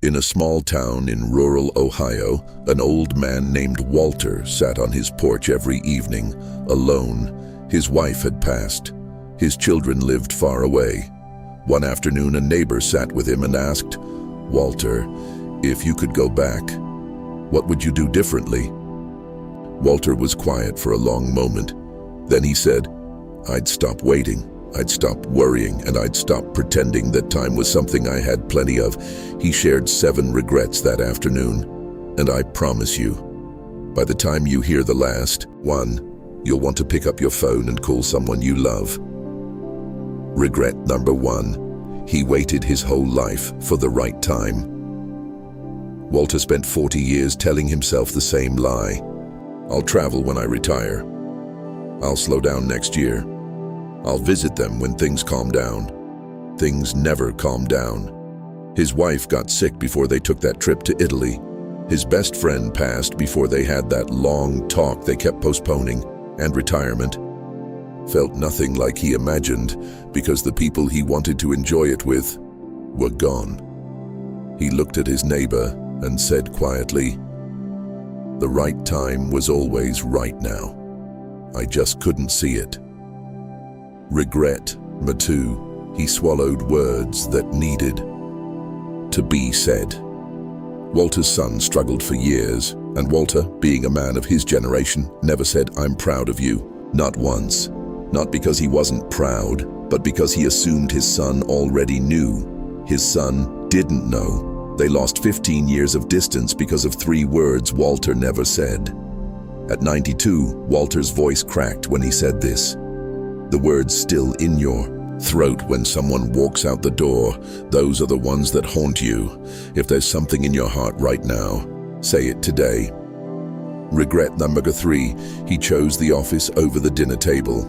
In a small town in rural Ohio, an old man named Walter sat on his porch every evening, alone. His wife had passed. His children lived far away. One afternoon, a neighbor sat with him and asked, "Walter, if you could go back, what would you do differently?" Walter was quiet for a long moment. Then he said, "I'd stop waiting. I'd stop worrying, and I'd stop pretending that time was something I had plenty of." He shared 7 regrets that afternoon. And I promise you, by the time you hear the last one, you'll want to pick up your phone and call someone you love. Regret number 1. He waited his whole life for the right time. Walter spent 40 years telling himself the same lie. "I'll travel when I retire. I'll slow down next year. I'll visit them when things calm down." Things never calmed down. His wife got sick before they took that trip to Italy. His best friend passed before they had that long talk they kept postponing. And retirement felt nothing like he imagined, because the people he wanted to enjoy it with were gone. He looked at his neighbor and said quietly, "The right time was always right now. I just couldn't see it." Regret number 2. He swallowed words that needed to be said. Walter's son struggled for years, and Walter, being a man of his generation, never said, "I'm proud of you." Not once. Not because he wasn't proud, but because he assumed his son already knew. His son didn't know. They lost 15 years of distance because of 3 words Walter never said. At 92, Walter's voice cracked when he said this. The words still in your throat when someone walks out the door, those are the ones that haunt you. If there's something in your heart right now, say it today. Regret number 3. He chose the office over the dinner table.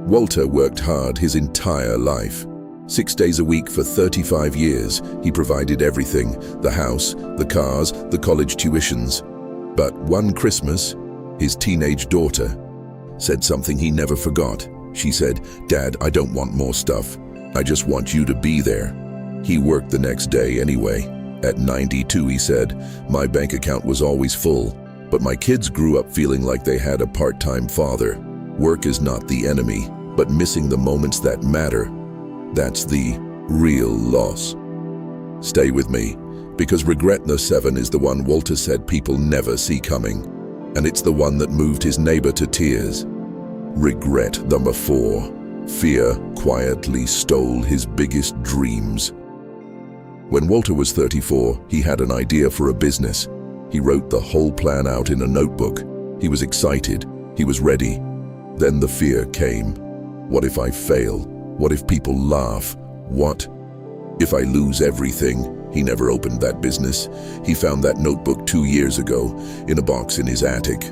Walter worked hard his entire life. 6 days a week for 35 years, he provided everything: the house, the cars, the college tuitions. But one Christmas, his teenage daughter said something he never forgot. She said, "Dad, I don't want more stuff. I just want you to be there." He worked the next day anyway. At 92, he said, "My bank account was always full, but my kids grew up feeling like they had a part-time father." Work is not the enemy, but missing the moments that matter, that's the real loss. Stay with me, because regret number 7 is the one Walter said people never see coming, and it's the one that moved his neighbor to tears. Regret number 4. Fear quietly stole his biggest dreams. When Walter was 34, he had an idea for a business. He wrote the whole plan out in a notebook. He was excited. He was ready. Then the fear came. What if I fail? What if people laugh? What if I lose everything? He never opened that business. He found that notebook 2 years ago in a box in his attic.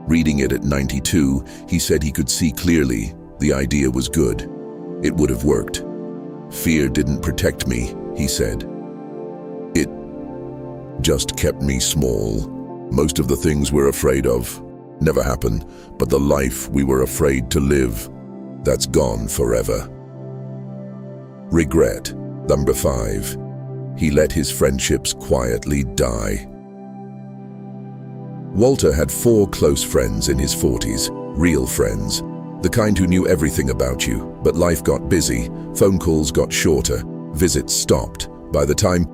Reading it at 92, he said he could see clearly the idea was good. It would have worked. "Fear didn't protect me," he said. "It just kept me small. Most of the things we're afraid of never happen, but the life we were afraid to live, that's gone forever." Regret number 5. He let his friendships quietly die. Walter had 4 close friends in his 40s, real friends, the kind who knew everything about you, but life got busy, phone calls got shorter, visits stopped. By the time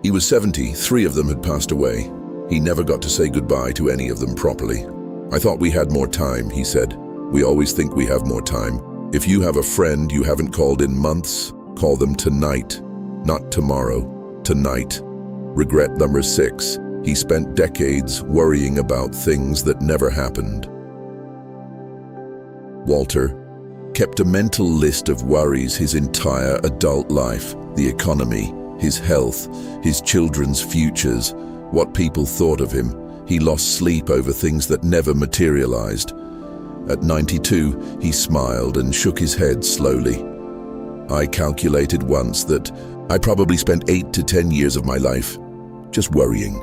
he was 70, 3 of them had passed away. He never got to say goodbye to any of them properly. "I thought we had more time," he said. "We always think we have more time. If you have a friend you haven't called in months, call them tonight, not tomorrow, tonight." Regret number 6. He spent decades worrying about things that never happened. Walter kept a mental list of worries his entire adult life: the economy, his health, his children's futures, what people thought of him. He lost sleep over things that never materialized. At 92, he smiled and shook his head slowly. "I calculated once that I probably spent 8 to 10 years of my life just worrying,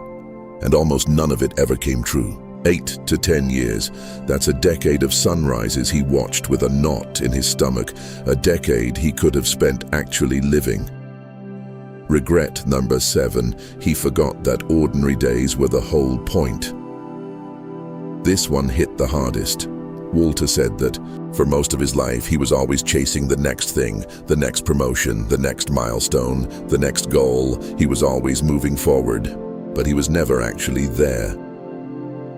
and almost none of it ever came true." 8 to 10 years, that's a decade of sunrises he watched with a knot in his stomach, a decade he could have spent actually living. Regret number 7, he forgot that ordinary days were the whole point. This one hit the hardest. Walter said that for most of his life he was always chasing the next thing, the next promotion, the next milestone, the next goal. He was always moving forward, but he was never actually there.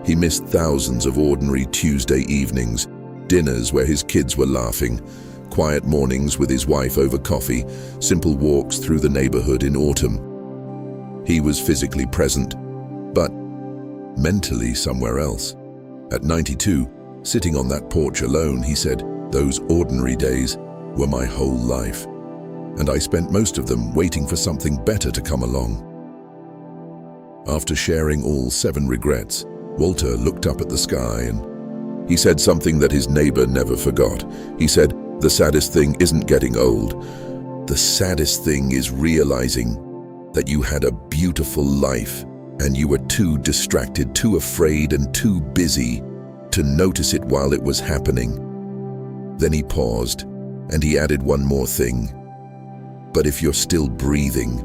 He missed thousands of ordinary Tuesday evenings, dinners where his kids were laughing, quiet mornings with his wife over coffee, simple walks through the neighborhood in autumn. He was physically present, but mentally somewhere else. At 92, sitting on that porch alone, he said, "Those ordinary days were my whole life, and I spent most of them waiting for something better to come along." After sharing all 7 regrets, Walter looked up at the sky and he said something that his neighbor never forgot. He said, "The saddest thing isn't getting old. The saddest thing is realizing that you had a beautiful life and you were too distracted, too afraid, and too busy to notice it while it was happening." Then he paused and he added one more thing. "But if you're still breathing,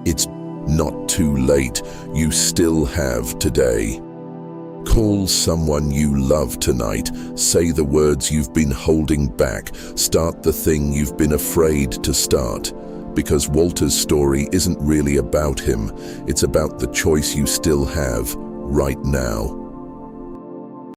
it's not too late. You still have today. Call someone you love tonight. Say the words you've been holding back. Start the thing you've been afraid to start. Because Walter's story isn't really about him. It's about the choice you still have right now."